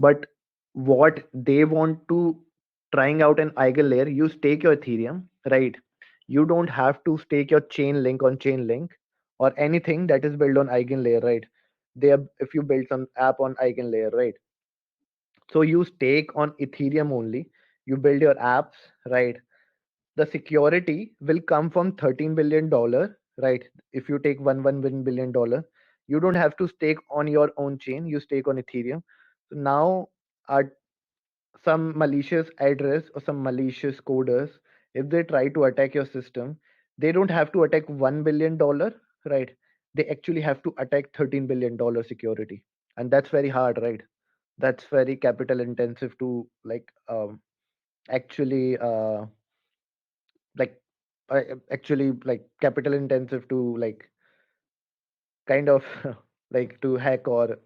But what they want to trying out an eigenlayer, you stake your Ethereum, right? You don't have to stake your chain link on chain link or anything that is built on eigenlayer, right? They are, if you build some app on eigenlayer, right? So you stake on Ethereum only. You build your apps, right? The security will come from $13 billion, right? If you take $1 billion, you don't have to stake on your own chain. You stake on Ethereum. So now, our some malicious address or some malicious coders, if they try to attack your system, they don't have to attack $1 billion, right? They actually have to attack $13 billion security, and that's very hard, right? That's very capital intensive to actually like actually like capital intensive to kind of to hack or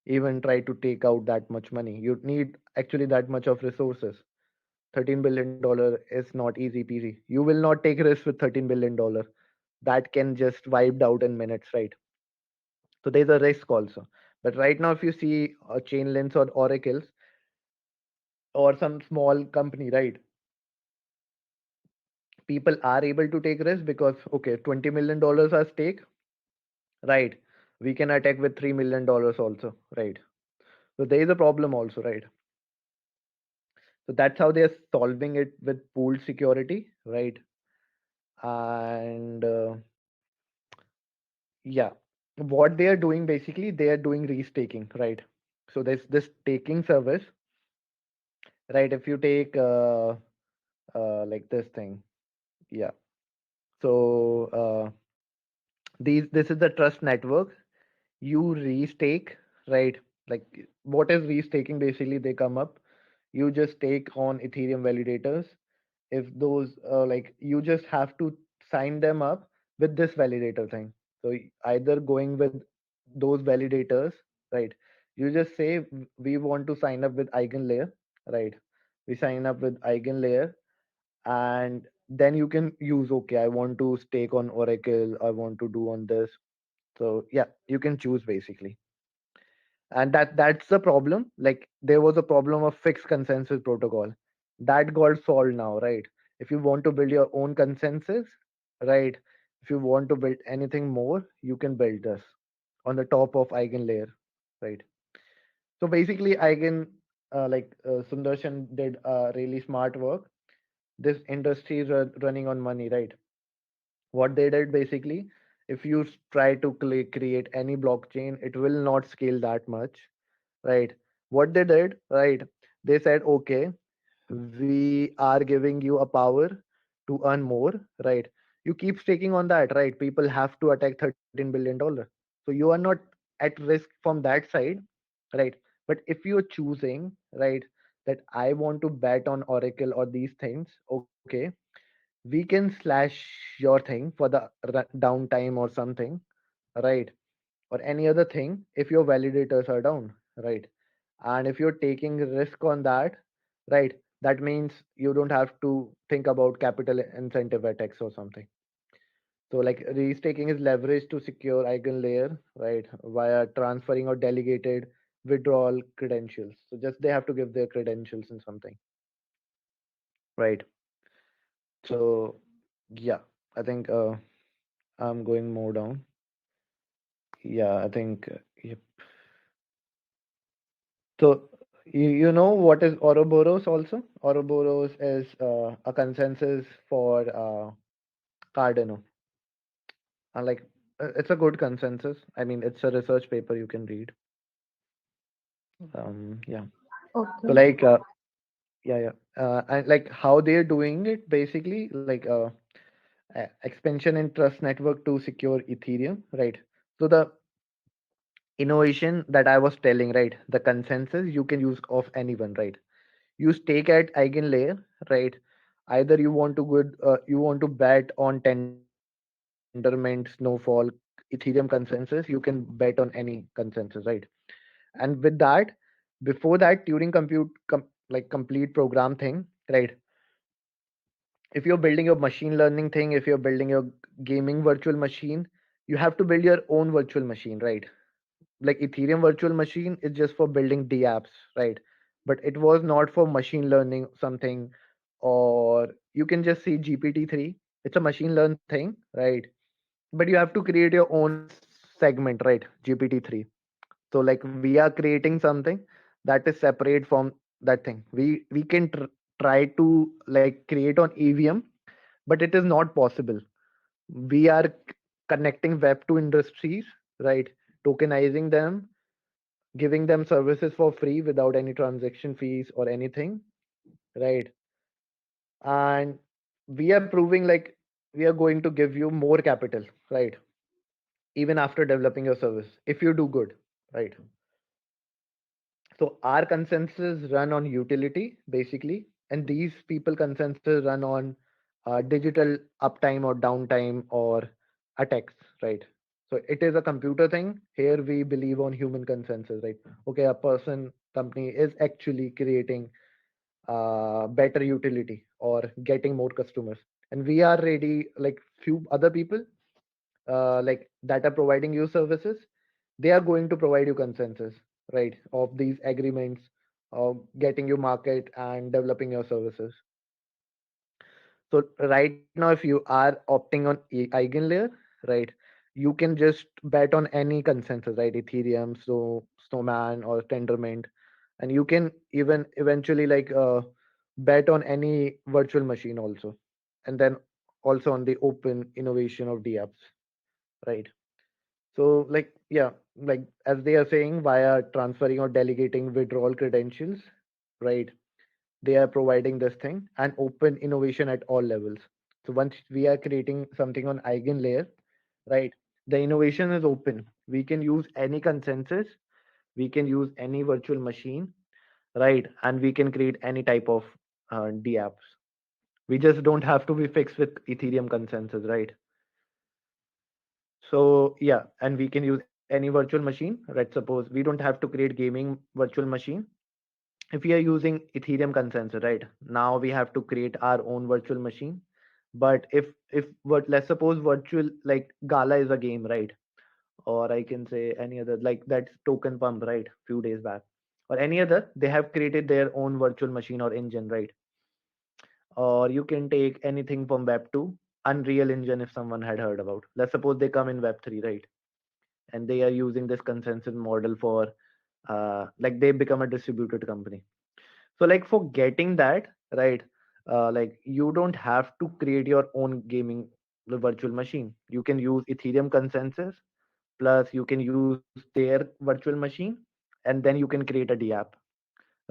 even try to take out that much money. You need actually that much of resources. $13 billion is not easy peasy. You will not take risks with $13 billion. That can just wiped out in minutes, right? So there's a risk also. But right now, if you see Chainlinks or Oracles or some small company, right, people are able to take risks because okay, $20 million are stake, right? We can attack with $3 million also, right? So there is a problem also, right? So that's how they're solving it with pooled security, right? And yeah, what they are doing basically, they are doing restaking, right? So there's this staking service, right? If you take like this thing, yeah. So this is the trust network. You restake, right? Like what is restaking? Basically, they come up. You just take on Ethereum validators. If those you just have to sign them up with this validator thing. So either going with those validators, right? You just say we want to sign up with eigenlayer, right? We sign up with eigenlayer, and then you can use, okay, I want to stake on Oracle, I want to do on this. So yeah, you can choose basically. And that's the problem. Like there was a problem of fixed consensus protocol that got solved now, right? If you want to build your own consensus, right, if you want to build anything more, you can build this on the top of eigenlayer, right? So basically eigen Sundarshan did really smart work. This industry is running on money, right? What they did basically, if you try to create any blockchain, it will not scale that much, right? What they did, right, they said, okay, we are giving you a power to earn more, right? You keep staking on that, right? People have to attack $13 billion, so you are not at risk from that side, right? But if you're choosing, right, that I want to bet on Oracle or these things, okay, we can slash your thing for the downtime or something, right? Or any other thing if your validators are down, right? And if you're taking risk on that, right, that means you don't have to think about capital incentive attacks or something. So like restaking is leverage to secure eigenlayer, right, via transferring or delegated withdrawal credentials. So just they have to give their credentials and something, right? So yeah, I think I'm going more down. Yeah, I think yep. So you know what is Ouroboros also? Ouroboros is a consensus for Cardano. Like it's a good consensus. I mean, it's a research paper you can read. Yeah. So Okay. like yeah, yeah. And like how they're doing it basically, expansion in trust network to secure Ethereum, right? So the innovation that I was telling, right? The consensus you can use of anyone, right? You stake at eigenlayer, right? Either you want to bet on Tendermint, Snowfall, Ethereum consensus, you can bet on any consensus, right? And with that, before that Turing complete program thing, right? If you're building your machine learning thing, if you're building your gaming virtual machine, you have to build your own virtual machine, right? like Ethereum virtual machine is just for building dApps, right? But it was not for machine learning something, or you can just see GPT-3. It's a machine learn thing, right? But you have to create your own segment, right? GPT-3. So like we are creating something that is separate from that thing. We can try to like create on EVM, but it is not possible. We are connecting web to industries, right? Tokenizing them, giving them services for free without any transaction fees or anything, right? And we are proving like we are going to give you more capital, right? Even after developing your service, if you do good, right? So our consensus run on utility basically, and these people consensus run on digital uptime or downtime or attacks, right? So it is a computer thing. Here we believe on human consensus, right? Okay, a person company is actually creating better utility or getting more customers, and we are ready. Like few other people like that are providing you services, they are going to provide you consensus, right, of these agreements of getting you market and developing your services. So right now, if you are opting on eigenlayer, right, you can just bet on any consensus, right? Ethereum, so Snowman or Tendermint, and you can even eventually like bet on any virtual machine also, and then also on the open innovation of dApps, right? So, like, yeah, like as they are saying, via transferring or delegating withdrawal credentials, right? They are providing this thing and open innovation at all levels. So once we are creating something on eigen layer, right? The innovation is open. We can use any consensus, we can use any virtual machine, right? And we can create any type of dApps. We just don't have to be fixed with Ethereum consensus, right? So yeah, and we can use any virtual machine. Let's suppose we don't have to create gaming virtual machine. If we are using Ethereum consensus, right? Now we have to create our own virtual machine. But if what let's suppose virtual like Gala is a game, right? Or I can say any other like that token pump, right? Few days back. Or any other, they have created their own virtual machine or engine, right? Or you can take anything from Web 2, Unreal Engine if someone had heard about. Let's suppose they come in Web 3, right? And they are using this consensus model for like they become a distributed company. So like for getting that right, like you don't have to create your own gaming virtual machine. You can use Ethereum consensus plus you can use their virtual machine, and then you can create a DApp.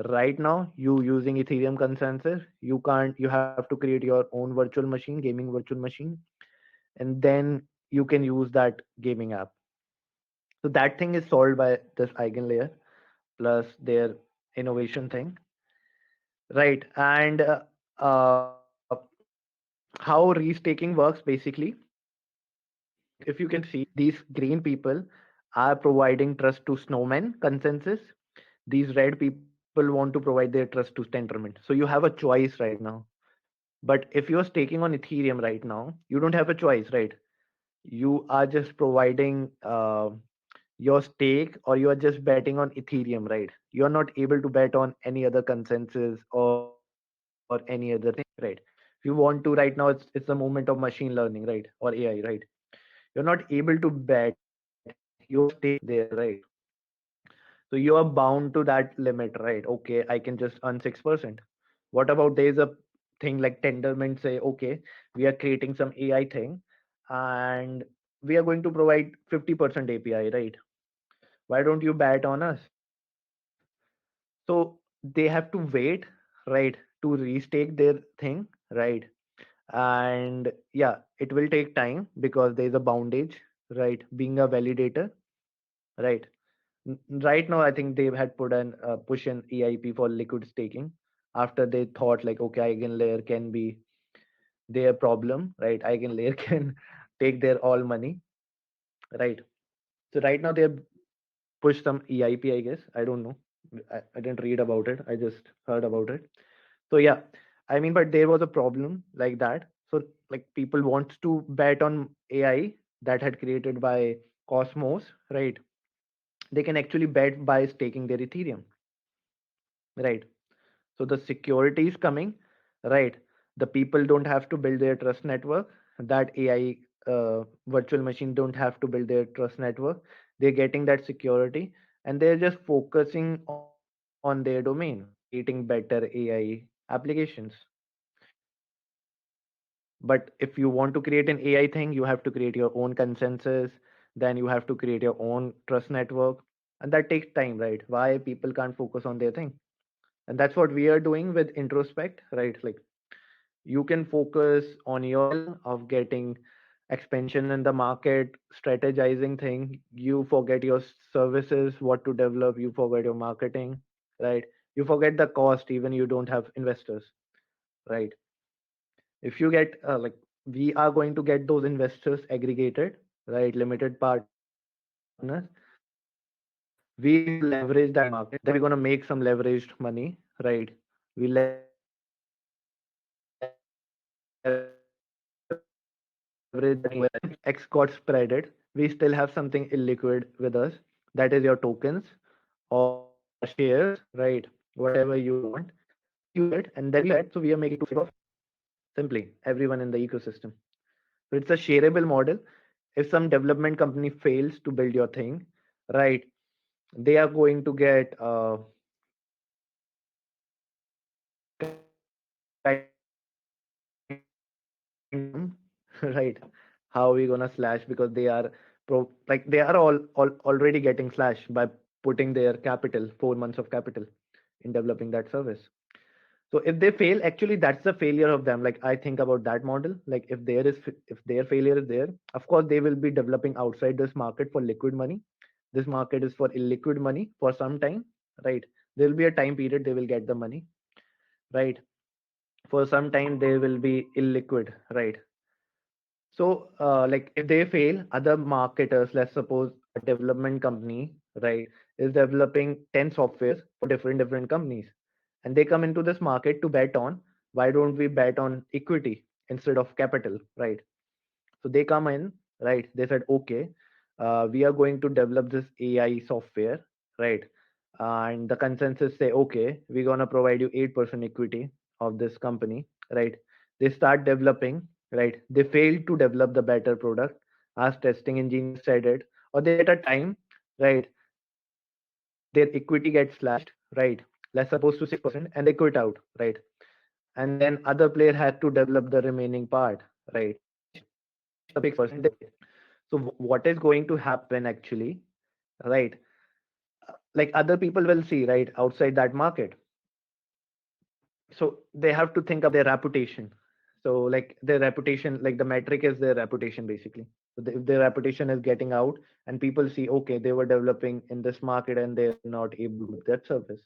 Right now you using Ethereum consensus, you have to create your own virtual machine, gaming virtual machine, and then you can use that gaming app. So that thing is solved by this eigenlayer plus their innovation thing, right? And how restaking works basically, if you can see, these green people are providing trust to Snowman consensus. These red people want to provide their trust to Tendermint. So you have a choice right now. But if you're staking on Ethereum right now, you don't have a choice, right? You are just providing your stake, or you are just betting on Ethereum, right? You are not able to bet on any other consensus or any other thing, right? If you want to right now, it's a moment of machine learning, right? Or AI, right? You're not able to bet your stake there, right? So you are bound to that limit, right? Okay, I can just earn 6%. What about there's a thing like Tendermint say, okay, we are creating some AI thing and we are going to provide 50% API, right? Why don't you bet on us? So they have to wait, right, to restake their thing, right? And yeah, it will take time because there's a boundage, right? Being a validator, right? Right now, I think they had put an push an EIP for liquid staking after they thought like, okay, eigenlayer can be their problem, right? Eigenlayer can take their all money, right? So right now they have pushed some EIP, I guess. I don't know. I didn't read about it. I just heard about it. So yeah, I mean, but there was a problem like that. So like people want to bet on AI that had created by Cosmos, right? they can actually bet by staking their Ethereum, right? So the security is coming, right? The people don't have to build their trust network. That AI virtual machine don't have to build their trust network. They're getting that security, and they're just focusing on their domain, creating better AI applications. But if you want to create an AI thing, you have to create your own consensus, then you have to create your own trust network, and that takes time, right? Why people can't focus on their thing? And that's what we are doing with introspect, right? Like you can focus on your of getting expansion in the market, strategizing thing. You forget your services, what to develop, you forget your marketing, right? You forget the cost, even you don't have investors, right? If you get we are going to get those investors aggregated, right? Limited partners. We're going to leverage that market, then we're going to make some leveraged money, right? We leverage that money, then we get some investors, right? X got spreaded, we still have something illiquid with us, that is your tokens or shares, right? Whatever you want, we can use it, and then we get to make profit. Simply everyone in the ecosystem. So it's a shareable model. If some development company fails to build your thing, right, they are going to get kind of right. How are we gonna slash? Because they are they are all already getting slashed by putting their capital, 4 months of capital, in developing that service. So if they fail, actually that's the failure of them. Like I think about that model. Like if their failure is there, of course they will be developing outside this market for liquid money. This market is for illiquid money for some time, right? There will be a time period they will get the money, right? For some time they will be illiquid, right? So, if they fail, other marketers, let's suppose a development company, right, is developing 10 softwares for different companies, and they come into this market to bet on, why don't we bet on equity instead of capital, right? So they come in, right? They said, okay, we are going to develop this AI software, right? And the consensus say, okay, we're gonna provide you 8% equity of this company, right? They start developing, right? They fail to develop the better product as testing engineers said it, or they get a time, right? Their equity gets slashed, right? Let's suppose to 6%, and they quit out, right? And then other player had to develop the remaining part, right? The 6% they quit. So what is going to happen actually, right? Like other people will see, right, outside that market. So they have to think about their reputation. So like their reputation, like the metric is their reputation basically. So if their reputation is getting out and people see, okay, they were developing in this market and they're not able to do that service.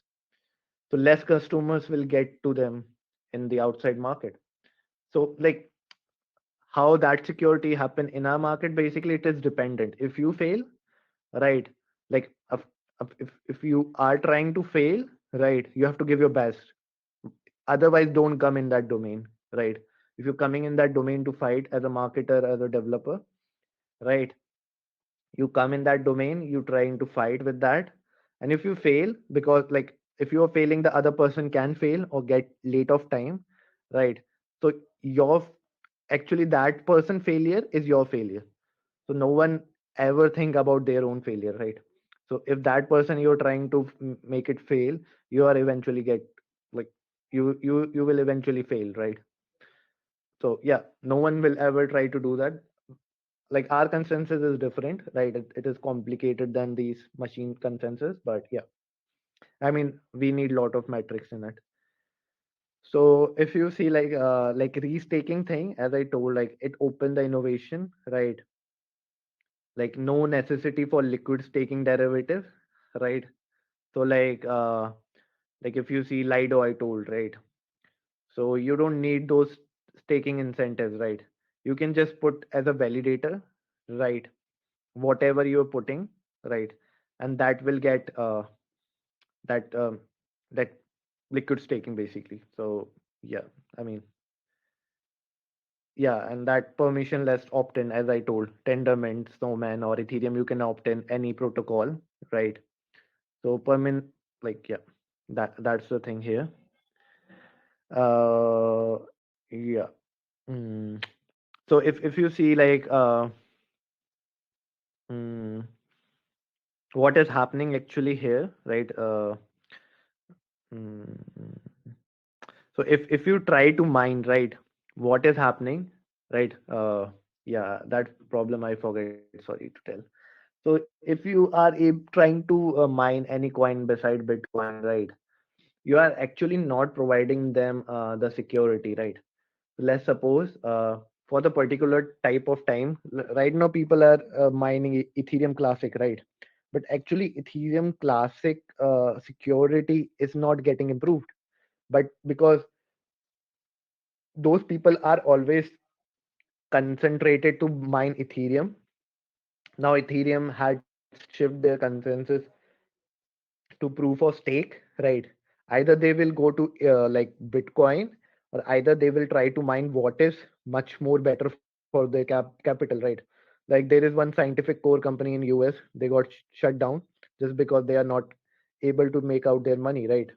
So less customers will get to them in the outside market. So like how that security happen in our market, basically it is dependent. If you fail, right, like if you are trying to fail, right, you have to give your best. Otherwise don't come in that domain, right? If you're coming in that domain to fight as a marketer, as a developer, right, you come in that domain, you trying to fight with that, and if you fail, because like if you are failing, the other person can fail or get late of time, right? So your actually that person failure is your failure. So no one ever think about their own failure, right? So if that person you're trying to make it fail, you are eventually get like you will eventually fail, right? So yeah, no one will ever try to do that. Like our consensus is different, right? It is complicated than these machine consensus, but yeah, I mean we need a lot of metrics in it. So if you see like restaking thing, as I told, like it opened the innovation, right? Like no necessity for liquid staking derivative, right? So like if you see Lido, I told, right? So you don't need those staking incentives, right? You can just put as a validator, right, whatever you're putting, right, and that will get that that liquid staking basically. So yeah, I mean, yeah, and that permissionless opt-in, as I told, Tendermint, Snowman, or Ethereum, you can opt in any protocol, right? So per minute, like yeah, that's the thing here. Uh, yeah. Mm. So if you see like mm, what is happening actually here, right? Mm, so if you try to mine, right, what is happening, right? Yeah, that problem I forget. Sorry to tell. So if you are trying to mine any coin beside Bitcoin, right, you are actually not providing them the security, right? Let's suppose for the particular type of time, right now people are mining Ethereum Classic, right? But actually, Ethereum Classic security is not getting improved. But because those people are always concentrated to mine Ethereum, now Ethereum had shift their consensus to proof of stake, right? Either they will go to like Bitcoin, or either they will try to mine what is much more better for their capital, right? Like there is one scientific core company in US, they got shut down just because they are not able to make out their money, right?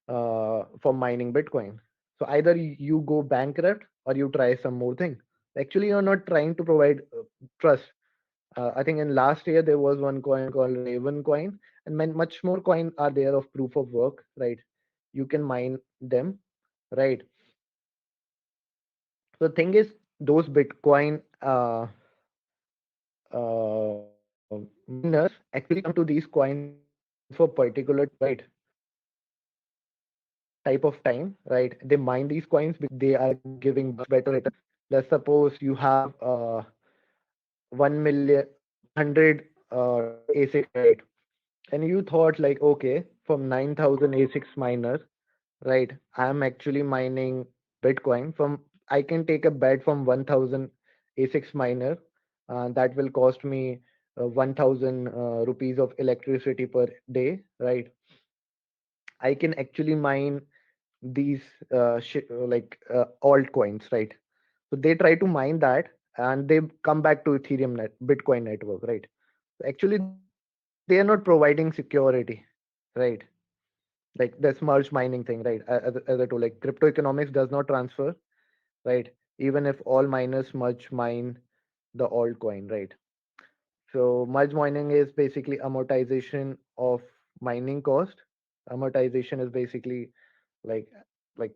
For mining Bitcoin. So either you go bankrupt or you try some more thing. Actually, you're not trying to provide trust. I think in last year there was one coin called Raven coin, and much more coin are there of proof of work, right? You can mine them, right? The thing is, those Bitcoin miners actually come to these coins for particular time, right? Type of time, right? They mine these coins because they are giving much better return. Let's suppose you have 1 million, 100 ASICs, right? And you thought like, okay, from 9,000 ASICs miners, right? I'm actually mining Bitcoin from, I can take a bet from 1,000 ASICs miner. That will cost me 1,000 rupees of electricity per day, right? I can actually mine these altcoins, right? So they try to mine that and they come back to Bitcoin network, right? Actually, they are not providing security, right? Like this merge mining thing, right? As I told, like crypto economics does not transfer, right? Even if all miners merge mine the altcoin, right? So merge mining is basically amortization of mining cost. Amortization is basically like like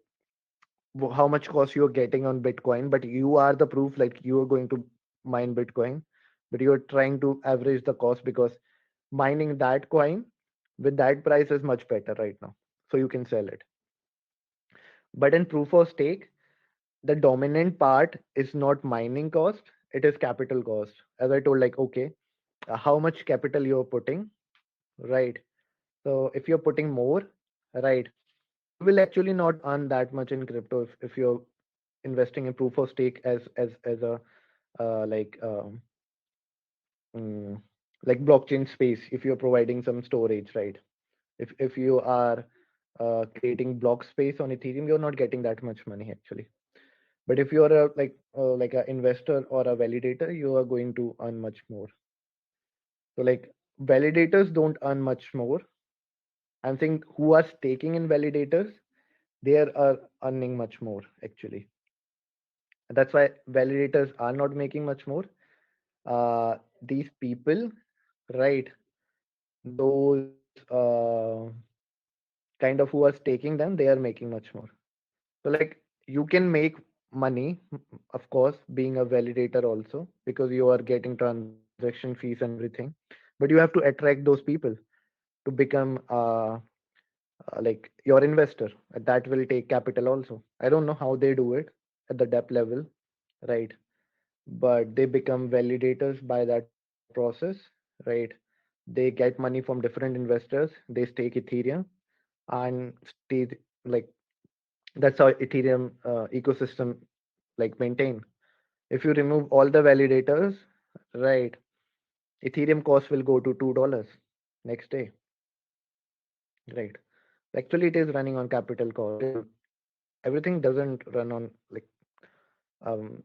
how much cost you're getting on Bitcoin, but you are the proof like you are going to mine Bitcoin, but you're trying to average the cost because mining that coin with that price is much better right now. So you can sell it. But in proof of stake, the dominant part is not mining cost, it is capital cost. As I told, like, okay, how much capital you're putting, right? So if you're putting more, right, you will actually not earn that much in crypto if you're investing in proof of stake as a uh, like um, mm, like blockchain space. If you're providing some storage, right? If you are creating block space on Ethereum, you're not getting that much money actually. But if you're like an investor or a validator, you are going to earn much more. So like validators don't earn much more. I'm saying who are staking in validators, they are earning much more actually. That's why validators are not making much more. These people, right? Those kind of who are staking them, they are making much more. So like you can make money, of course, being a validator also, because you are getting transaction fees and everything. But you have to attract those people to become like your investor. That will take capital also. I don't know how they do it at the depth level, right? But they become validators by that process, right? They get money from different investors. They stake Ethereum and stay like that's how Ethereum ecosystem like maintain. If you remove all the validators, right, Ethereum cost will go to $2 next day, right? Actually, it is running on capital cost. Everything doesn't run on like um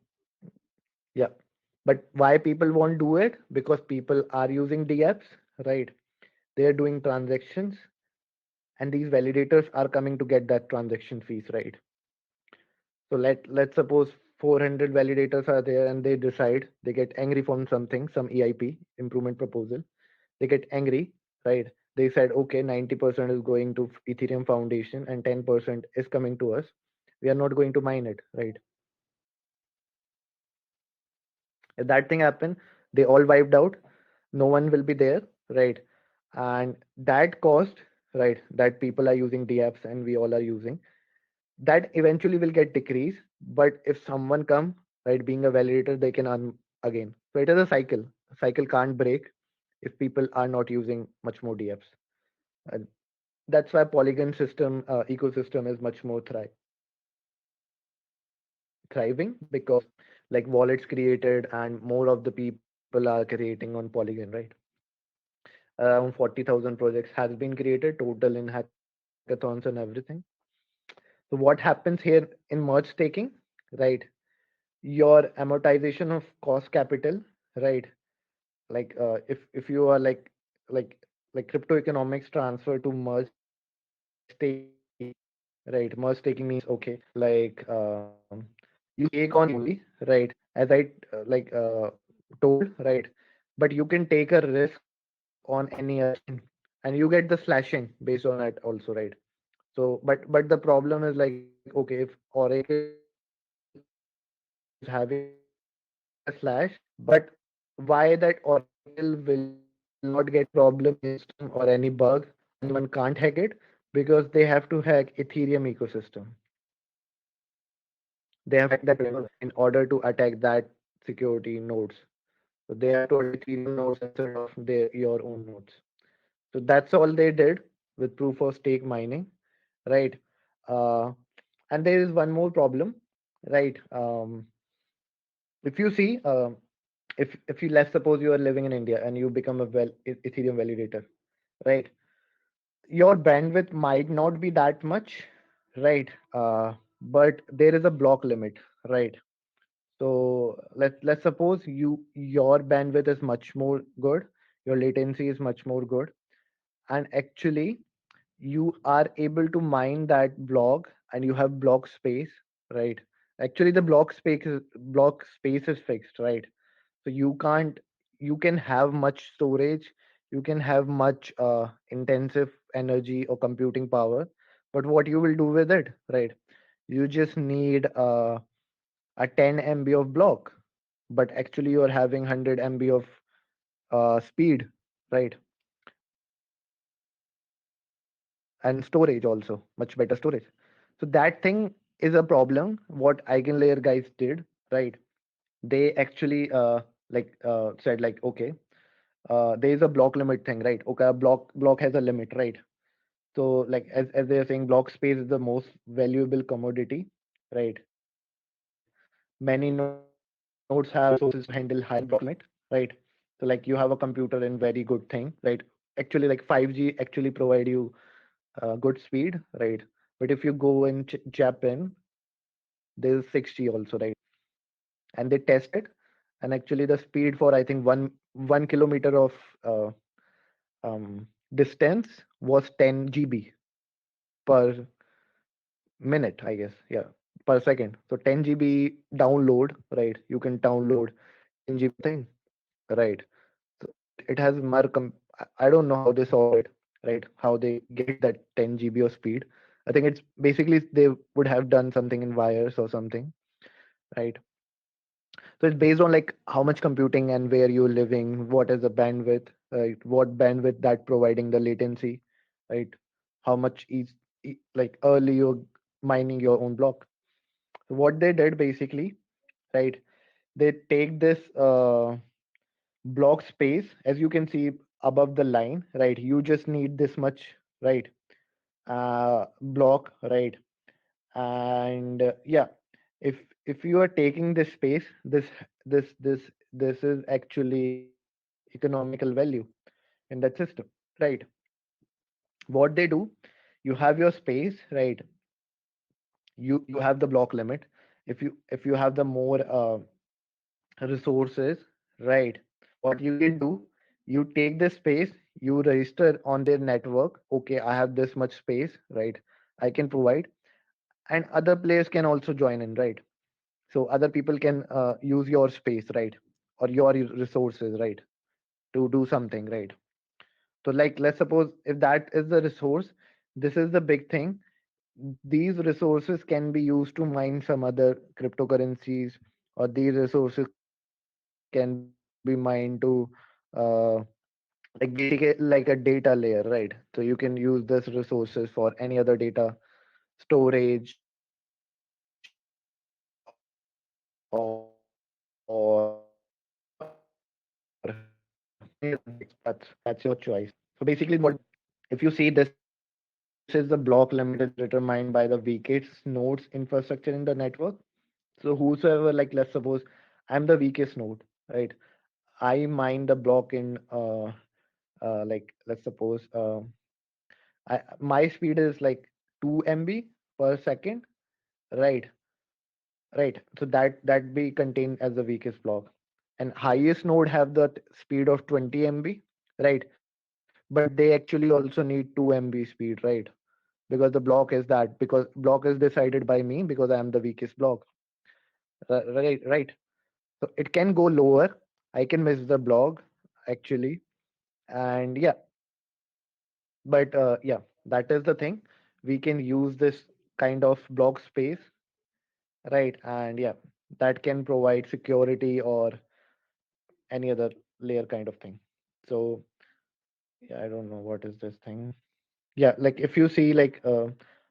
yeah. But why people won't do it? Because people are using DApps, right? They are doing transactions, and these validators are coming to get that transaction fees, right? So let's suppose 400 validators are there, and they decide, they get angry from something, some EIP, improvement proposal. They get angry, right? They said, okay, 90% is going to Ethereum Foundation and 10% is coming to us. We are not going to mine it, right? If that thing happen, they all wiped out. No one will be there, right? And that cost, right, that people are using DApps and we all are using, that eventually will get decreased. But if someone come, right, being a validator, they can earn again. So it is a cycle. The cycle can't break if people are not using much more DApps. And that's why Polygon system ecosystem is much more thriving, because like wallets created and more of the people are creating on Polygon, right? Around 40,000 projects has been created total in hackathons and everything. So what happens here in merge staking, right? Your amortization of cost capital, right? Like if you are like like crypto economics transfer to merge staking, right? Merge staking means, okay, like you take on USDT only, right? As I told, right? But you can take a risk on any other chain, and you get the slashing based on that also, right? So, but the problem is like, okay, if Oracle is having a slash, but why that Oracle will not get problem in their system or any bug, or anyone can't hack it? Because they have to hack Ethereum ecosystem. They have to hack that protocol in order to attack that security nodes. So they have to attack Ethereum nodes instead of your own nodes. So that's all they did with proof of stake mining, right? Uh, and there is one more problem, right? If you see, if you let's suppose you are living in India and you become a Ethereum validator, right? Your bandwidth might not be that much, right? But there is a block limit, right? So let's suppose your bandwidth is much more good, your latency is much more good, and actually you are able to mine that block and you have block space, right? Actually the block space is fixed, right? So you can have much storage, you can have much intensive energy or computing power, but what you will do with it, right? You just need a 10 MB of block, but actually you're having 100 MB of speed, right? And storage also, much better storage. So that thing is a problem. What Eigenlayer guys did, right? They actually said like, okay, there is a block limit thing, right? Okay, a block has a limit, right? So like as they are saying, block space is the most valuable commodity, right? Many nodes have resources to handle higher block limit, right? So like you have a computer in very good thing, right? Actually like 5G actually provide you good speed, right? But if you go in Japan, there's 6G also, right? And they tested, and actually the speed for I think 1 kilometer of uh, distance was 10 GB per minute, I guess. Yeah, per second. So 10 GB download, right? You can download 10 GB of thing, right? So it has I don't know how they solve it, right? How they get that 10 GB of speed. I think it's basically they would have done something in wires or something, right? So it's based on like how much computing and where you're living, what is the bandwidth, right? What bandwidth that providing the latency, right? How much is like early you're mining your own block. So what they did basically, right? They take this block space, as you can see above the line, right? You just need this much, right? Block, right? And yeah, if you are taking this space, this is actually economical value in that system, right? What they do, you have your space, right? You have the block limit. If you have the more resources, right? What you can do, you take the space, you register on their network. Okay, I have this much space, right? I can provide, and other players can also join in, right? So other people can use your space, right, or your resources, right, to do something, right? So like, let's suppose if that is the resource, this is the big thing. These resources can be used to mine some other cryptocurrencies, or these resources can be mined to uh, like basically like a data layer, right? So you can use this resources for any other data storage or any other thing, or that's your choice. So basically what, if you see, this is the block limit is determined by the weakest nodes infrastructure in the network. So whosoever, like, let's suppose I'm the weakest node, right? I mine the block in like, let's suppose my speed is like 2 MB per second, right? Right. So that be contained as the weakest block. And highest node have the speed of 20 MB, right? But they actually also need 2 MB speed, right? Because the block is that, because block is decided by me because I am the weakest block. Right, right. So it can go lower. I can miss the block actually. And yeah, but yeah, that is the thing. We can use this kind of block space, right? And yeah, that can provide security or any other layer kind of thing. So yeah, I don't know what is this thing. Yeah, like if you see like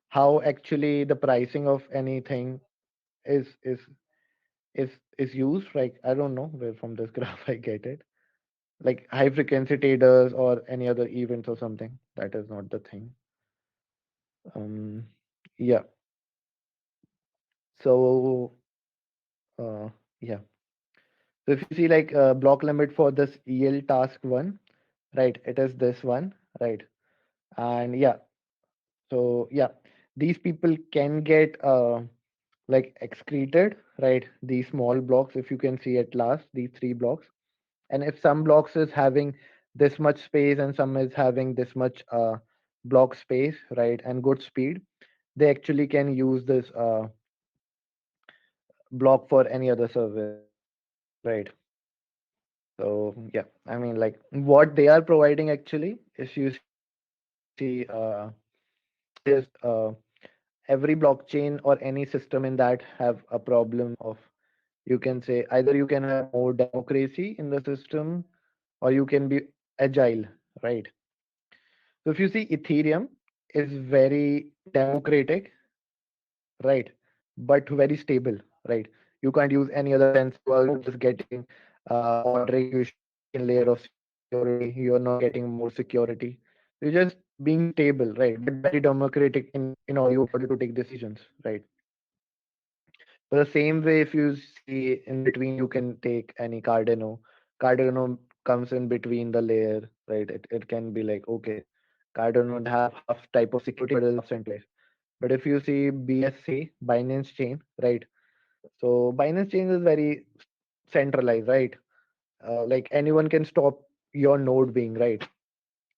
how actually the pricing of anything is is is used. Like, I don't know where from this graph I get it. Like high frequency traders or any other events or something. That is not the thing. Um, yeah. So yeah. So if you see like block limit for this EL task one, right? It is this one, right? And yeah, so yeah, these people can get like excreted, right? These small blocks, if you can see at last, these three blocks. And if some blocks is having this much space and some is having this much block space, right, and good speed, they actually can use this block for any other service, right? So yeah, I mean, like what they are providing actually, if you see, there's every blockchain or any system in that have a problem of, you can say, either you can have more democracy in the system or you can be agile, right? So if you see, Ethereum is very democratic, right? But very stable, right? You can't use any other sense. You are just getting more regulation, second layer of security. You're not getting more security. You're just being stable, right? But very democratic in order to take decisions, right? But the same way, if you see in between, you can take any Cardano. Cardano comes in between the layer, right? It can be like, okay, Cardano would have half type of security, but it's centralized. But if you see BSC, Binance Chain, right? So Binance Chain is very centralized, right? Like anyone can stop your node being right.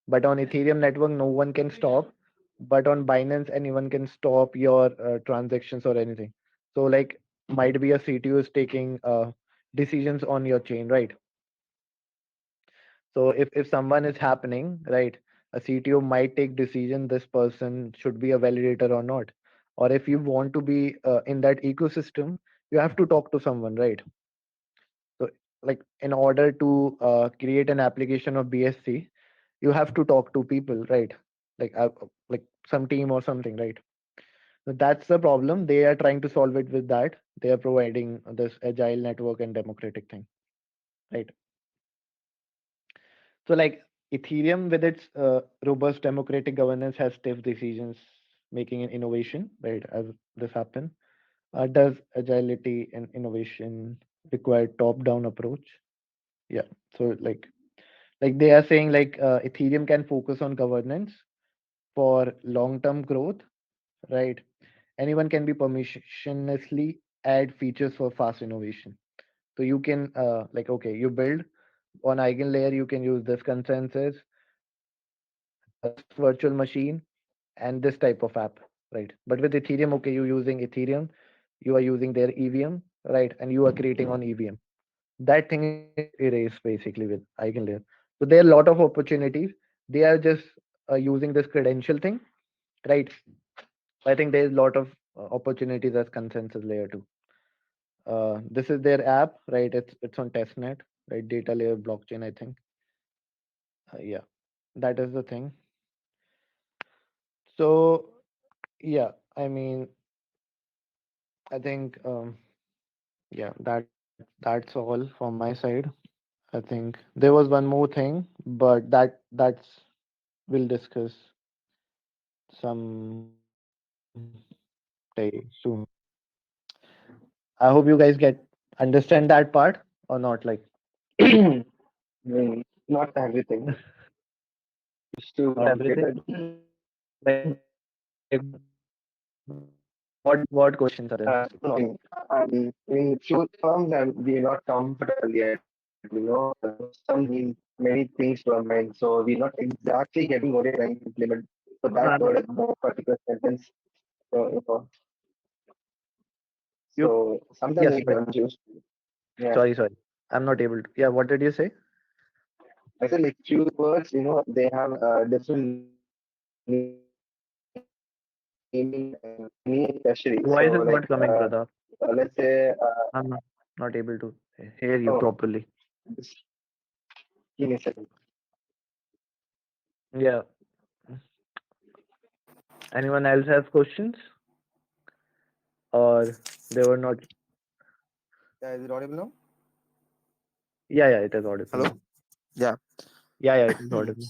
But on Ethereum network, no one can stop. But on Binance, anyone can stop your transactions or anything. So like, might be a CTO is taking decisions on your chain, right? So if someone is happening, right, a CTO might take decision this person should be a validator or not. Or if you want to be in that ecosystem, you have to talk to someone, right? So like, in order to create an application of BSC, you have to talk to people, right? Like some team or something, right? So that's the problem. They are trying to solve it with that. They are providing this agile network and democratic thing, right? So like, Ethereum with its robust democratic governance has stiff decisions making and innovation, right? As this happen, does agility and innovation require top-down approach? Yeah. So like they are saying like Ethereum can focus on governance for long-term growth, right? Anyone can be permissionlessly add features for fast innovation. So you can like, okay, you build on eigenlayer, you can use this consensus. this virtual machine and this type of app, right? But with Ethereum, okay, you're using Ethereum, you are using their EVM, right? And you are creating on EVM. That thing is erased basically with EigenLayer. So there are a lot of opportunities. They are just using this credential thing, right? I think there's a lot of opportunities as consensus layer too. This is their app, right? It's on testnet, right? Data layer blockchain, I think. Yeah, that is the thing. So yeah, I mean, I think yeah, that's all from my side. I think there was one more thing, but that's we'll discuss some day soon. I hope you guys get understand that part or not. Like, Not everything. Just to not everything. complicated. Like, what questions are there? No, in few terms, we're not comfortable yet. Some need many things to our mind, so we're not exactly getting what we're trying to implement. So No, that word, that particular sentence. So, you so sometimes yes, we but confused. Yeah, sorry. I'm not able to. Yeah, what did you say? I said like few words. They have different meaning and meaning especially. So like Voice is not let's coming, say Pradap. I'm not able to hear oh, you properly. just give me a second. Yeah. Anyone else have questions or they were not? Yeah, is it audible now? Yeah, yeah, it is audible Hello. now. Yeah. Yeah, yeah, it is audible.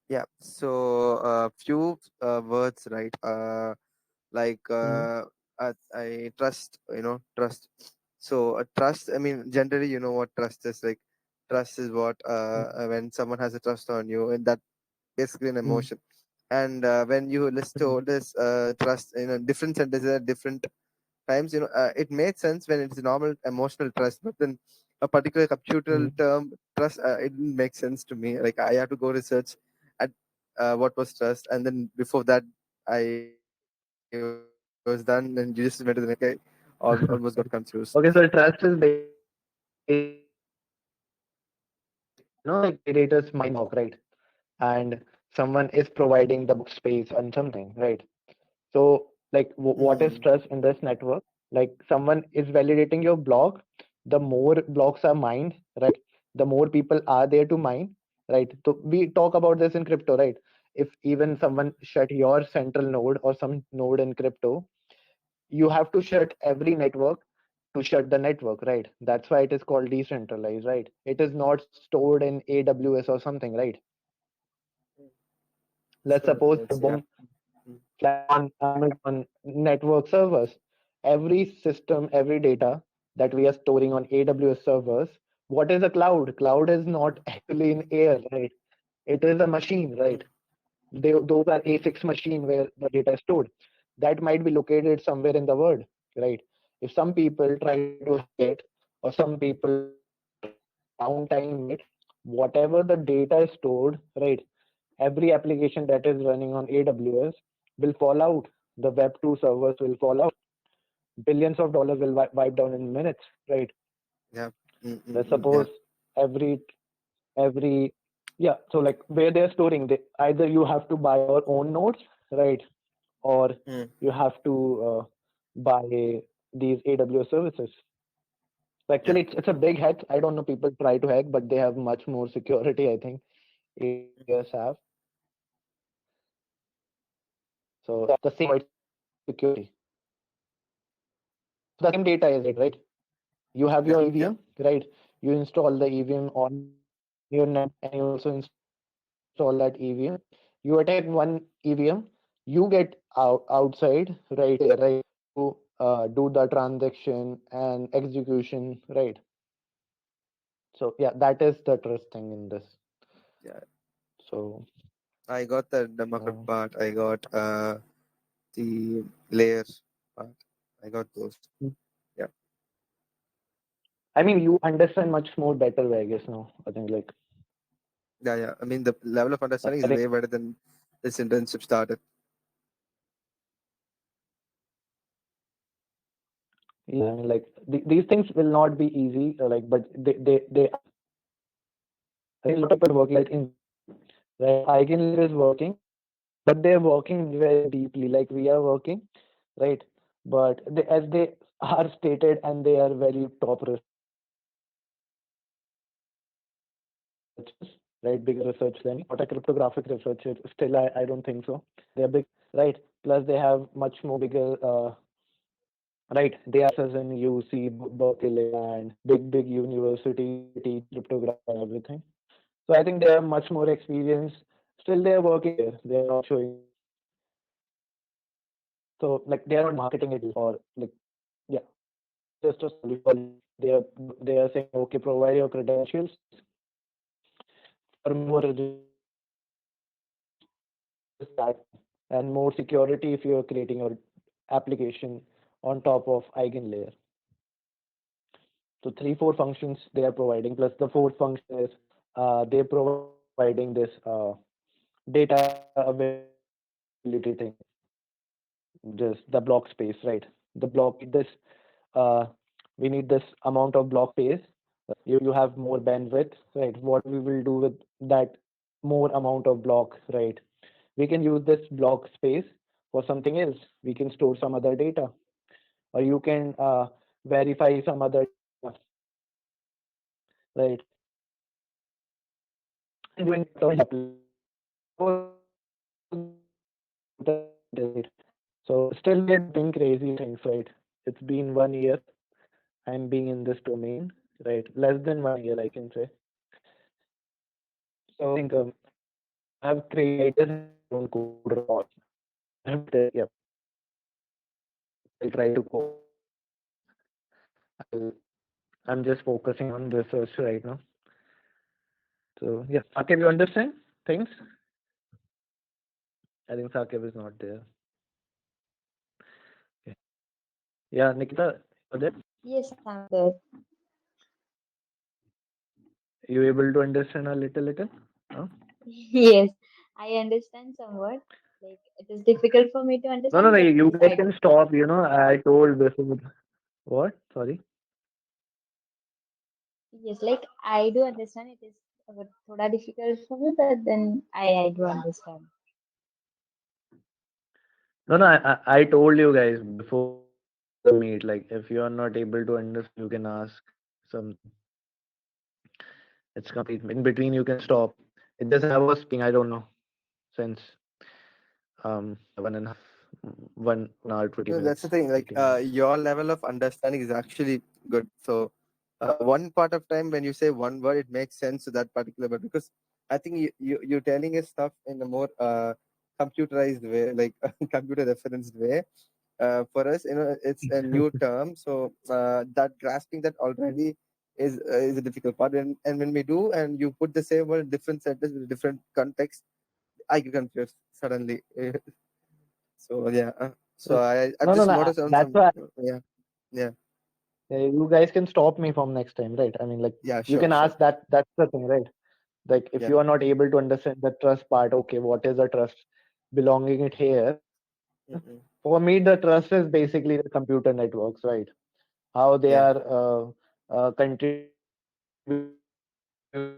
Yeah. So few words, right? Like Mm-hmm. I trust. Trust. So trust. I mean, generally, you know what trust is like. Trust is what when someone has a trust on you, and that basically an emotion. And when you list to all this trust in a different sentences at different times, it made sense when it's normal emotional trust, but then a particular computer Mm-hmm. term trust, it didn't make sense to me. Like I had to go research at what was trust, and then before that I was done, and you just went to the next. I almost got confused. Okay, so trust is basically like creators might block, right? And someone is providing the space on something, right? So, like, what is Hmm. trust in this network? Like, someone is validating your block. The more blocks are mined, right? The more people are there to mine, right? So, we talk about this in crypto, right? If even someone shut your central node or some node in crypto, you have to shut every network to shut the network, right? That's why it is called decentralized, right? It is not stored in AWS or something, right? Let's So suppose it's yeah. bomb fly on Amazon network servers. Every system, every data that we are storing on AWS servers, what is a cloud? Cloud is not actually in air, right? It is a machine, right? Those are ASICs machine where the data is stored. That might be located somewhere in the world, right? If some people try to hack it or some people try to downtime it, whatever the data is stored, right? Every application that is running on AWS will fall out. The Web2 servers will fall out. Billions of dollars will wipe down in minutes, right? Yeah. Let's Yeah. suppose every every yeah. So like where they're storing, either you have to buy your own nodes, right, or Mm. you have to buy these AWS services. So Yeah. actually, it's a big hack. I don't know. People try to hack, but they have much more security. I think AWS have. So the same provides security. So the same data is it, right? You have Yeah. your Yeah. EVM, right? You install the EVM on your net, and you also install that EVM. You attack one EVM, you get outside, right, to do the transaction and execution, right? So yeah, that is the trust thing in this. Yeah. So I got the democrat uh, part. I got the layer part. I got those. Yeah. I mean, you understand much more better, I guess now. I think like Yeah. Yeah. I mean, the level of I understanding is think way better than this internship started? Yeah, I mean, like these things will not be easy, but they are. I think a lot of people working like in general, right? Eigenlayer is working, but they're working very deeply, like we are working, right? But as they are stated and they are very top researchers, right? Bigger research than me. Not a cryptographic researcher. Still, I don't think so. They are big, right? Plus, they have much more bigger, right? They have professors in UC, Berkeley, and big universities where they teach cryptography and everything. So I think they have much more experience. Still, they are working there. They are not showing it. So like they are not marketing it or like yeah, just a solution. They are saying okay, provide your credentials for more registration, just that, and more security if you are creating your application on top of eigenlayer. So three, four functions they are providing, plus the fourth function is they're providing this data availability thing, just the block space, right? The block uh, we need this amount of block space, right? You have more bandwidth, right? What we will do with that more amount of block, right? We can use this block space for something else. We can store some other data, or you can verify some other data, right? And doing that on your application. So that was the computer scientist, right? So still they're doing crazy things, right? It's been 1 year I'm being in this domain, right? Less than 1 year, I can say. So I think I just have created my own code raw. I haven't written it yet. I'll try to code it. I'll, I'm just focusing on research right now. So yeah, Sakib, you understand things? I think Sakib is not there. Okay. Yeah, Nikita, you're there? Yes, I'm there. You able to understand a little? Huh? Yes, I understand somewhat. Like it is difficult for me to No, no, understand, no. but You yes, guys I can do. stop. I told before. What? Sorry. Yes, like I do understand it is thoda difficult for me, but then I do understand. No, no. I told you guys before the meet. Like, if you are not able to understand, you can ask something. It's complete. In between, you can stop. It's just I was speaking. I don't know since 1.5, 1 hour No, 20 that's the minutes thing. Like, speaking now. your level of understanding is actually good. So, one part of time when you say one word, it makes sense to that particular word, because I think you're telling us stuff in a more computerized way, like computer referenced way. For us, it's a new term, so that grasping that already is a difficult part. And when we do, and you put the same word in different sentence with different context, I get confused suddenly. So yeah, so I've No, no, just no. noticed on That's some, why yeah, yeah, you guys can stop me from next time, right? I mean, like yeah, you sure, can sure, ask that. That's the thing, right? Like if yeah, you are not able to understand the trust part, okay, what is the trust belonging it here? mm-mm, For me, the trust is basically the computer networks, right? How they yeah, are contributing to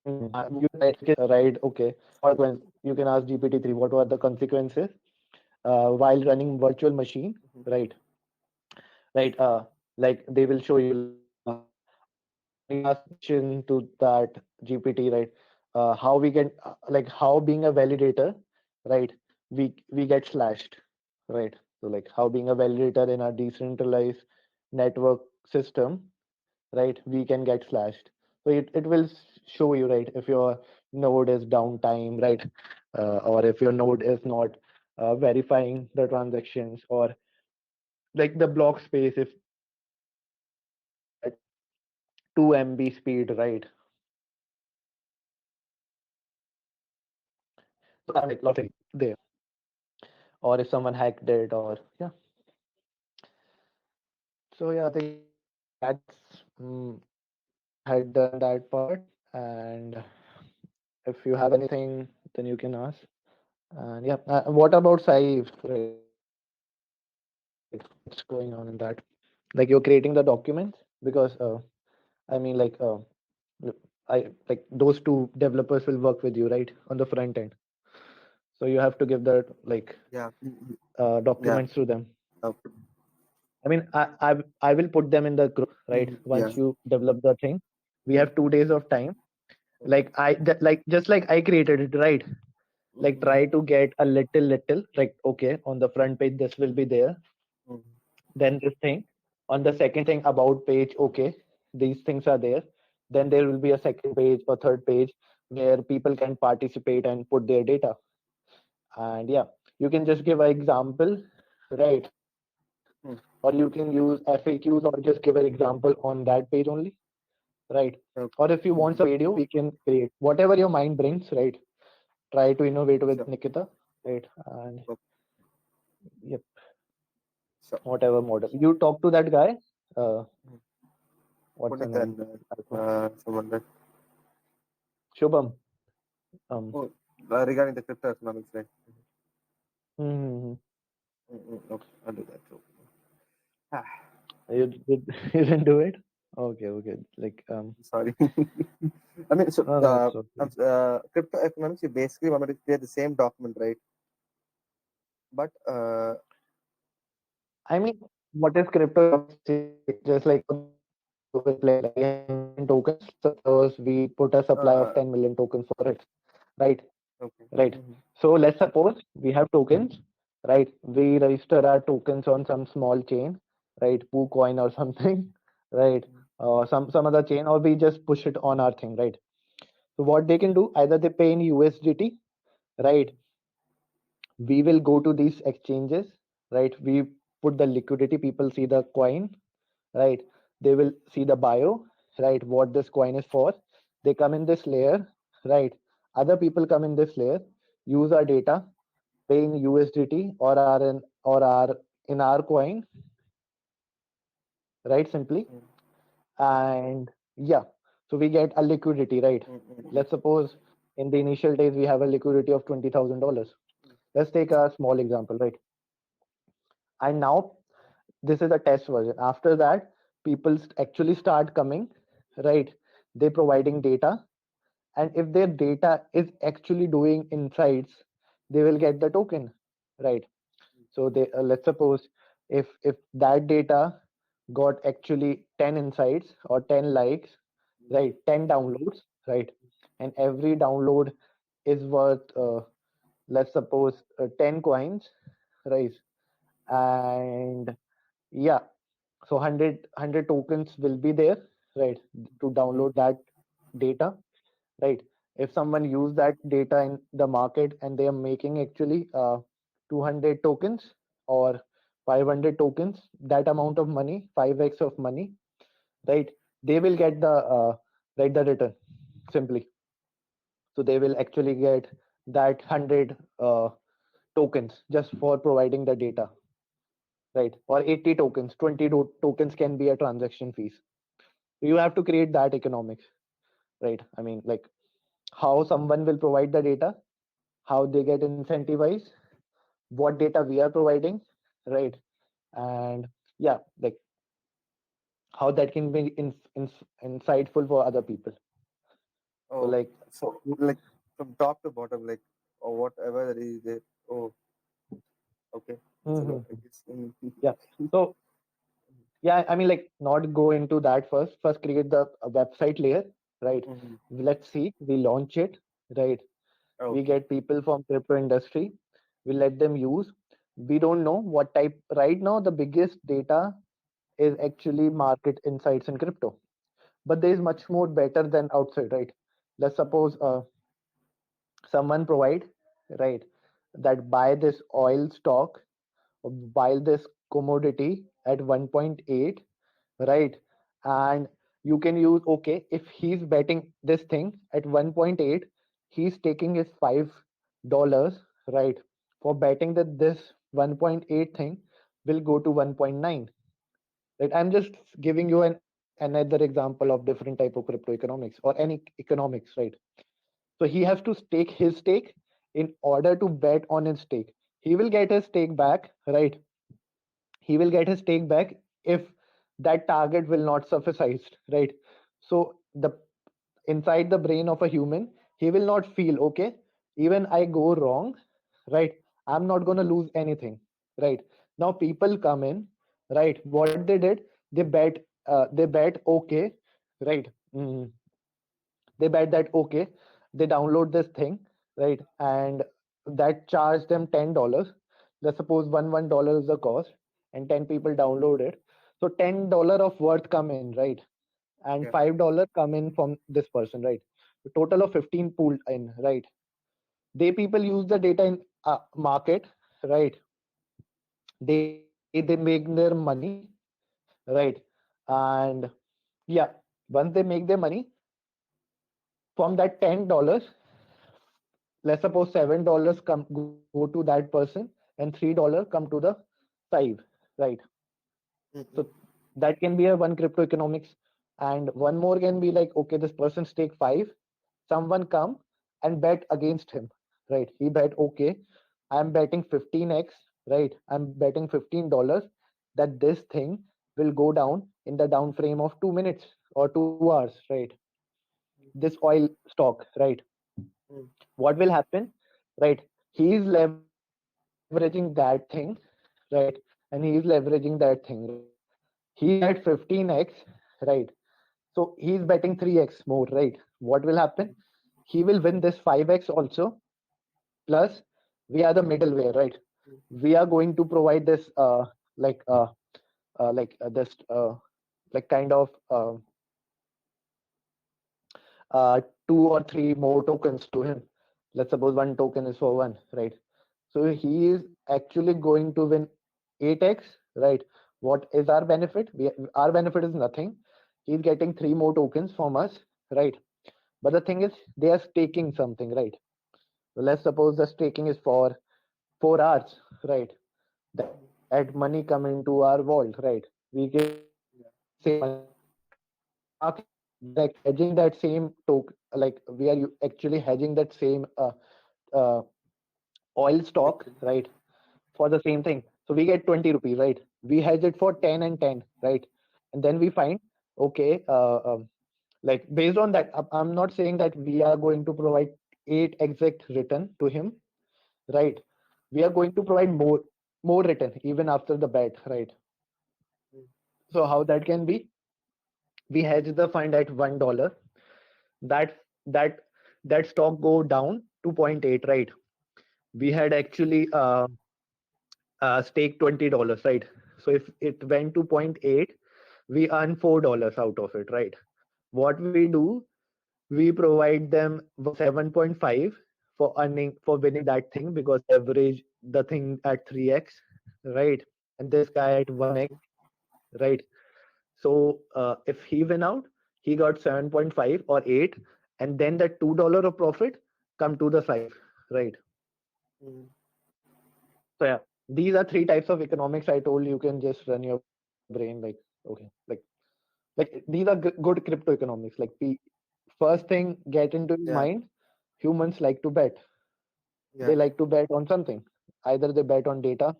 you guys can right, okay, consequence. You can ask GPT-3 what were the consequences while running virtual machine, mm-hmm, right? Like they will show you like when you ask question to that GPT, right? How we get like how being a validator, right? We get slashed, right? So like how being a validator in a decentralized network system, right? We can get slashed. So it will show you, right, if your node is downtime, right? Or if your node is not verifying the transactions, or like the block space if it is at 2 MB speed, right? So that like lots of there, or if someone hacked it, or yeah. So yeah, I think that's I had done that part, And if you have anything, then you can ask. And yeah, what about Sai? Right, what's going on in that? Like you're creating the documents because I mean I like those two developers will work with you, right, on the front end. So you have to give the like Yeah. Yeah. documents to them. Okay. I mean, I will put them in the group, right? Yeah. Once you develop the thing, we Mm, have 2 days of time. okay. Like just like I created it, right? Like Mm-hmm. try to get a little like okay on the front page this will be there, Mm-hmm. then this thing on the second thing about page, okay, these things are there, then there will be a second page or third page where people can participate and put their data. And yeah, you can just give an example, right? Or you can use FAQs or just give an example on that page only, right? Or if you want Okay. some video, Mm-hmm. we can create whatever your mind brings, right? Try to innovate with Sure. Nikita, right? And Okay. yep, Sure. whatever model you talk to that guy, uh Mhm. what's her Punit name? and I forgot. someone that. Shubham. um Oh, regarding the crypto economics, right? hmm Okay, I'll do that too. Ah, you you didn't do it. Okay, okay, like sorry. I mean, so no, no, it's okay. crypto economics, you basically want to create the same document, right? But I mean, what is crypto economics? Just like for the token play, like we have 10 million tokens. Suppose we put a supply of 10 uh, million tokens for it, right? okay. Right. Mm-hmm. So let's suppose we have tokens, right? We register our tokens on some small chain, right? PooCoin or something, right? Some other chain, or we just push it on our thing, right? So what they can do, either they pay in USDT, right? We will go to these exchanges, right? We put the liquidity, people see the coin, right? They will see the bio, right? What this coin is for. They come in this layer, right? Other people come in this layer, use our data, pay in USDT or in our coin, right? Simply. And yeah, so we get a liquidity, right? Mm-hmm. Let's suppose in the initial days we have a liquidity of $20,000. Let's take a small example, right? And now this is a test version. After that, people actually start coming, right? They providing data, and if their data is actually doing insights, they will get the token, right? So they let's suppose if that data got actually 10 insights or 10 likes, right? 10 downloads, right? And every download is worth let's suppose 10 coins, right? And yeah, so 100 tokens will be there, right, to Mm-hmm. download that data, right? If someone use that data in the market and they are making actually 200 tokens or 500 tokens, that amount of money, 5x of money, right? They will get the right, the return simply. So they will actually get that 100 tokens just for providing the data, right? Or 80 tokens, 20 tokens can be a transaction fees. You have to create that economics, right? I mean, like how someone will provide the data, how they get incentivized, what data we are providing, right? And yeah, like how that can be insightful for other people. So Oh, like so like from top to bottom, like or whatever that is there. Oh, okay. It's a lot, I mhm, guess. Mm-hmm. yeah. So yeah, I mean, like not go into that first. First, create the website layer, right? Mm-hmm. Let's see, we launch it, right? We Okay. get people from crypto industry. We let them use. We don't know what type. Right now, the biggest data is actually market insights in crypto, but there is much more better than outside, right? Let's suppose someone provide, right, that buy this oil stock, or buy this commodity at 1.8, right? And you can use, okay, if he's betting this thing at 1.8, he's taking his $5, right, for betting that this 1.8 thing will go to 1.9, right? I'm just giving you an example, another example of different type of crypto economics or any economics, right? So he has to stake his stake in order to bet on his stake. He will get his stake back, right? He will get his stake back if that target will not suffice, right? So the inside the brain of a human, he will not feel okay, even I go wrong, right? I'm not going to lose anything, right? Now people come in, right? What they did, they bet okay, right? They bet that okay, they download this thing, right? And that charged them $10. Let's suppose $1 is the cost, and 10 people download it. So $10 of worth come in, right? And Yeah. $5 come in from this person, right? A total of 15 pooled in, right? They people use the data in market, right? They make their money, right? And yeah, once they make their money from that $10, let's suppose $7 come go to that person and $3 come to the five, right? So Mm-hmm. that can be a one crypto economics. And one more can be like, okay, this person stake five, someone come and bet against him, right? He bet, okay, I'm betting 15x, right? I'm betting $15 that this thing will go down in the down frame of 2 minutes or 2 hours, right? This oil stock, right? Mm-hmm. What will happen, right? He is leveraging that thing, right? And he is leveraging that thing, right? He bet 15x, right? So he's betting 3x more, right? What will happen? He will win this 5x also. Plus, we are the middleware, right? We are going to provide this, like, this, like kind of, two or three more tokens to him. Let's suppose one token is for one, right? So he is actually going to win 8x, right? What is our benefit? Our benefit is nothing. He's getting three more tokens from us, right? But the thing is, they are staking something, right? So let's suppose the staking is for 4 hours, right? That money come into our vault, right? We can say money come into our vault. In the market, we are actually hedging that same token, like we are actually hedging that same uh, oil stock, Bitcoin. right? For the same thing. So we get 20 rupees, right? We hedge it for 10 and 10, right? And then we find, okay, like based on that, I'm not saying that we are going to provide 8 exact return to him, right? We are going to provide more return even after the bet, right? Mm. So how that can be? We hedge the fund at $1. That that that stock go down to point 0.8, right? We had actually stake $20, right? So if it went to point 0.8, we earn $4 out of it, right? What we do, we provide them 7.5 for winning that thing, because we leverage the thing at 3x, right? And this guy at 1x, right? So if he win out, he got 7.5 or 8, and then the $2 of profit come to the side, right? Mm. So yeah, these are three types of economics I told you can just run your brain, like, okay, like these are good crypto economics. Like, first thing get into your Yeah. mind, humans like to bet. They Yeah. like to bet on something. Either they bet on data,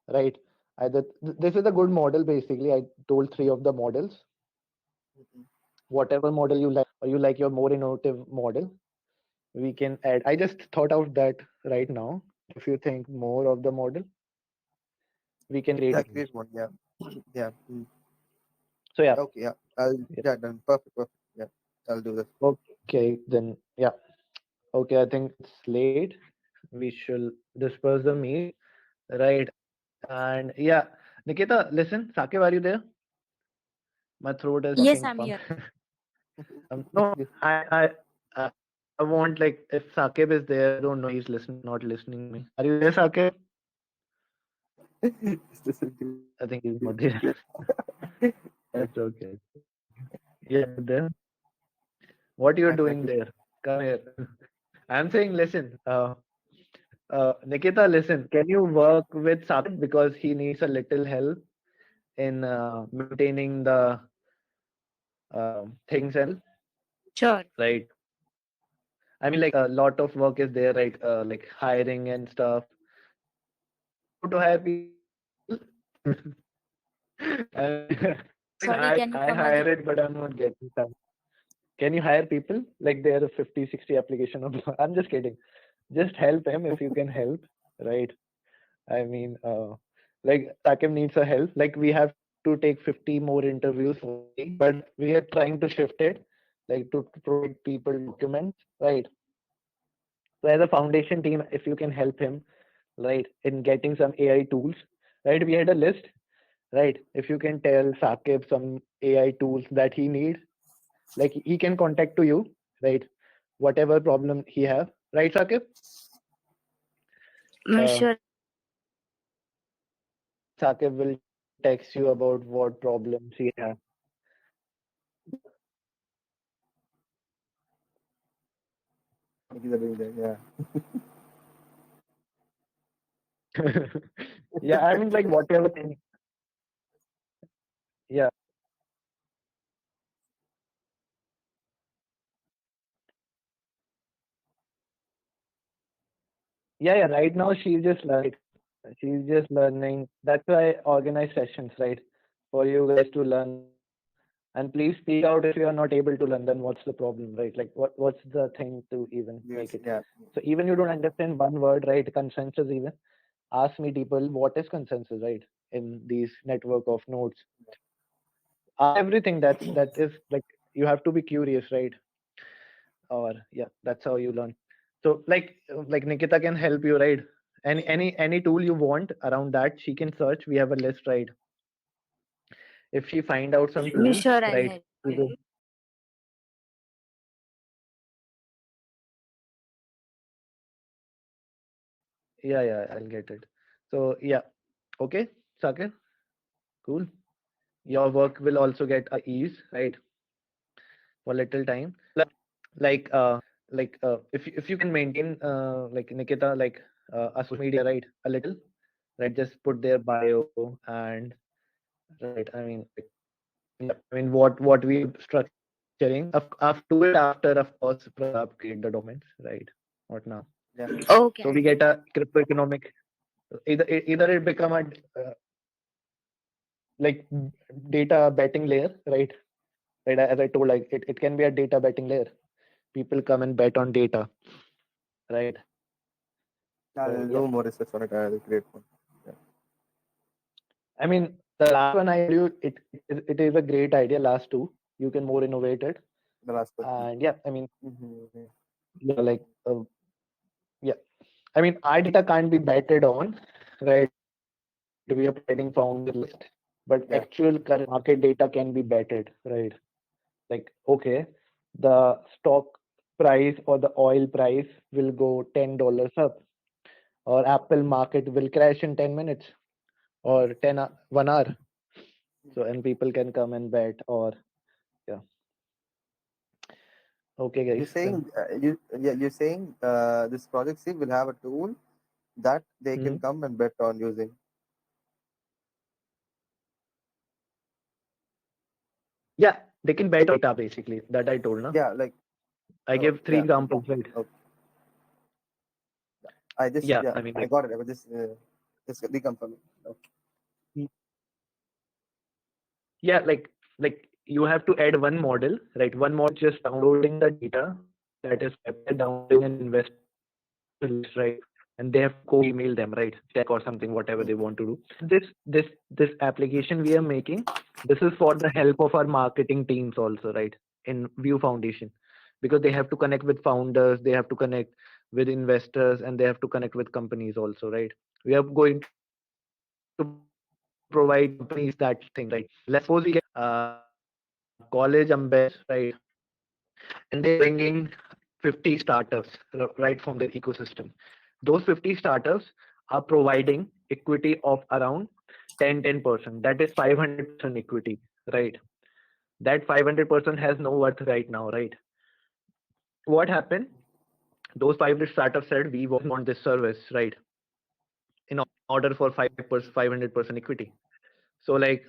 right? Either this is a good model basically. I told three of the models. Mm-hmm. Whatever model you like, or you like your more innovative model, we can add. I just thought out that right now. If you think more of the model, we can create Yeah. it. Great one. Yeah. Yeah. Mm. So yeah. Okay. Yeah. I'll. Yeah. Yeah. Done. Perfect. Perfect. Yeah. I'll do this. Okay, then yeah. Okay, I think it's late. We should disperse the meet. Right. And yeah, Nikita, listen, Sakib, are you there? My throat is Yes, fucking I'm pump. here. No, I want, like, if Sakib is there, I don't know, he's listening, not listening to me. Are you there, Sakib? Is this a I think he's not great? there. Great. It's okay. Yeah, you're there. What you're Back. doing there? Come here. I'm saying, listen, Nikita, listen, can you work with Sakib because he needs a little help in maintaining the things and all, Sure. right? I mean, like a lot of work is there, right? Like hiring and stuff. So are you allowed to hire people? I mean, Sorry, can you I come again? hire it, but I'm not getting some. Can you hire people? Like there are 50, 60 application of I'm just kidding. Just help him if you can help, right? I mean, like Sakim needs a help. Like we have to take 50 more interviews for a week, but we are trying to shift it, like to provide people documents, right? So as a foundation team, if you can help him, right, in getting some AI tools, right? We had a list, right? If you can tell Saqib some AI tools that he needs, like he can contact to you, right? Whatever problem he have, right, Saqib? Uh, Sure. Saqib will text you about what problems he have. Yeah. He's doing that, yeah. Yeah, I mean like whatever thing. Yeah. Yeah, yeah. Right now she's just learning. She's just learning. That's why I organize sessions, right? For you guys to learn more. And please speak out if you are not able to learn, then what's the problem, right? Like what's the thing to even make Yes, it? yeah. So even you don't understand one word, right? Consensus even. Ask me people what is consensus, right? In these network of nodes. Ask everything that is like you have to be curious, right? Or yeah, that's how you learn. So like Nikita can help you, right? Any tool you want around that, she can search. We have a list, right? If she find out some tool, Sure, I'll right? help she you. will- yeah, yeah, I'll get it. So yeah, okay, Sakir, cool. Your work will also get ease, right? For little time. Like if you can maintain like Nikita like a social media, right? A little, right? Just put their bio and right. I mean like yeah, I mean what we structuring. Do it after, of course, Pratap create the domains, right? Not now. Yeah. So Okay, we I'll get help a you. crypto economic. Either it become a like data betting layer, right? Right. As I told, like it can be a data betting layer. People come and bet on data, right? I'll So yeah. do more research on it. I'll create one. Yeah. I mean, the last one I told you, it is a great idea. Last two, you can more innovate it, The last question. and yeah, I mean, Mm-hmm. yeah, like yeah, I mean, our data can't be betted on, right? We are providing founder list, but actual current Yeah. market data can be betted, right? Like okay, the stock price or the oil price will go $10 up, or Apple market will crash in 10 minutes or 1 hour. So and people can come and bet or yeah. Okay, guys. You're saying you're saying this project C will have a tool that they can Mhm. come and bet on using. Yeah, they can bet on data basically that I told, Yeah, no? like I give three yeah. examples, right? Okay. I just Yeah, yeah, I mean I like got it. I was just reconfirming. Okay. y- yeah, like you have to add one model, right? One model just downloading the data that is kept, they're downloading an investor list, right? And they have to cold email them, right? Check or something, whatever they want to do. This application we are making, this is for the help of our marketing teams also, right? In WEU Foundation, because they have to connect with founders, they have to connect with investors, and they have to connect with companies also, right? We are going to provide companies that thing, right? Let's suppose we get college ambassadors, right? And they are bringing 50 startups right from their ecosystem. Those 50 startups are providing equity of around 10%. That is 500% equity, right? That 500% has no worth right now, right? What happened? Those 500 startups said we want this service, right? In order for 500% equity. So like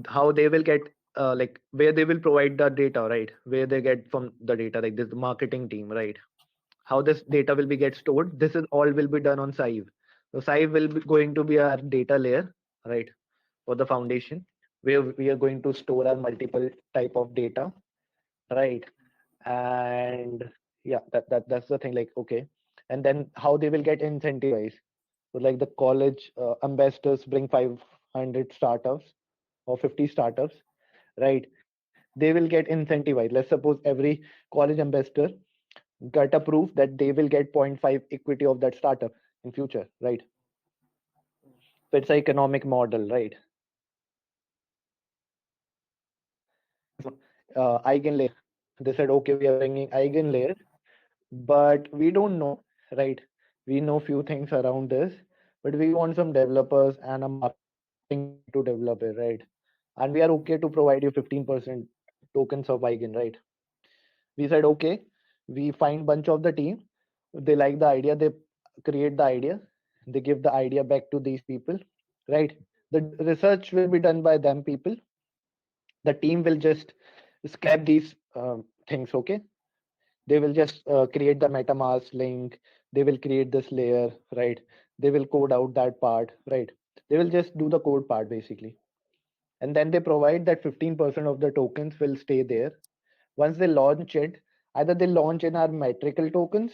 how they will get like where they will provide the data, right? Where they get from the data, like this marketing team, right? How this data will be get stored. This is all will be done on Sive. So Sive will be going to be our data layer, right, for the foundation, where we are going to store our multiple type of data, right? And yeah, that's the thing. Like okay, and then how they will get incentivized. So like the college ambassadors bring 500 startups or 50 startups, right? They will get incentivized. Let's suppose every college ambassador get a proof that they will get point 0.5 equity of that startup in future, right? So it's an economic model, right? Eigenlayer. They said, okay, we are bringing eigenlayer, but we don't know, right? We know few things around this, but we want some developers and a marketing team to develop it, right? And we are okay to provide you 15% tokens of eigen, right? We said, okay, we find bunch of the team. They like the idea, they create the idea, they give the idea back to these people, right? The research will be done by them people. The team will just scrap these things, okay? They will just create the metamask link, they will create this layer, right? They will code out that part, right? They will just do the code part basically, and then they provide that 15% of the tokens will stay there. Once they launch it, either they launch in our metrical tokens,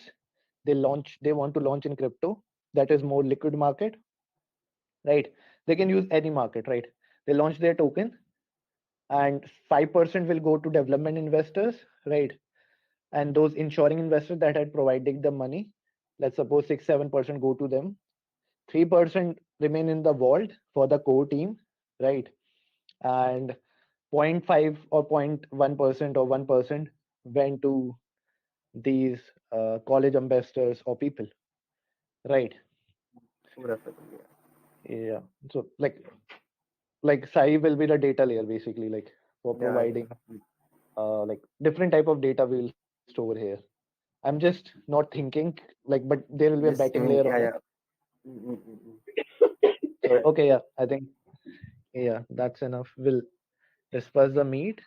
they want to launch in crypto, that is more liquid market, right? They can use any market, right? They launch their token, and 5% will go to development investors, right? And those ensuring investors that had provided the money, let's suppose 6 7% go to them. 3% remain in the vault for the core team, right? And zero point 0.5 or 0.1% or 1% went to these college ambassadors or people, right? Definitely, Yeah. So like Sai will be the data layer basically, like for yeah, yeah, providing like different type of data we will store here. I'm just not thinking like, but there will be a just betting layer on yeah, it. yeah. Mm. So okay, yeah, I think yeah, that's enough. We'll disperse the meet,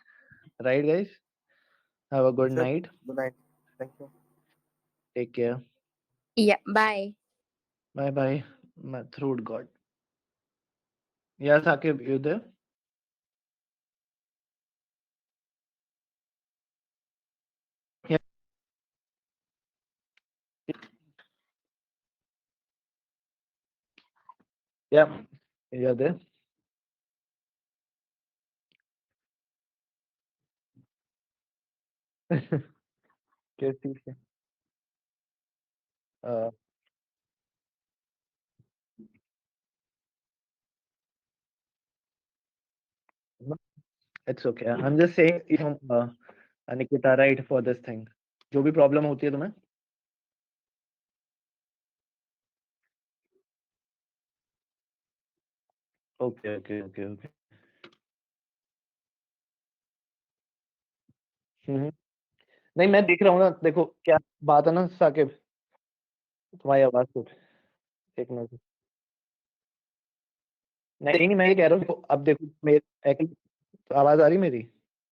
right, guys? Have a good Sure. night. Good night. Thank you. Take care. Yeah, bye. Bye bye. My throat got. Yeah, Sakib, you there? Yeah, yeah. You're there. कैसी है? Uh, no, it's okay. I'm just saying from Nikita, right, for this thing. जो भी problem होती है तुम्हें. Okay, okay, okay, okay. हम्म. नहीं, मैं देख रहा हूँ ना, देखो क्या बात है ना साकिब, तुम्हारी आवाज को. एक मिनट. नहीं नहीं, मैं ये कह रहा हूँ, अब देखो मेरे आवाज आ रही मेरी.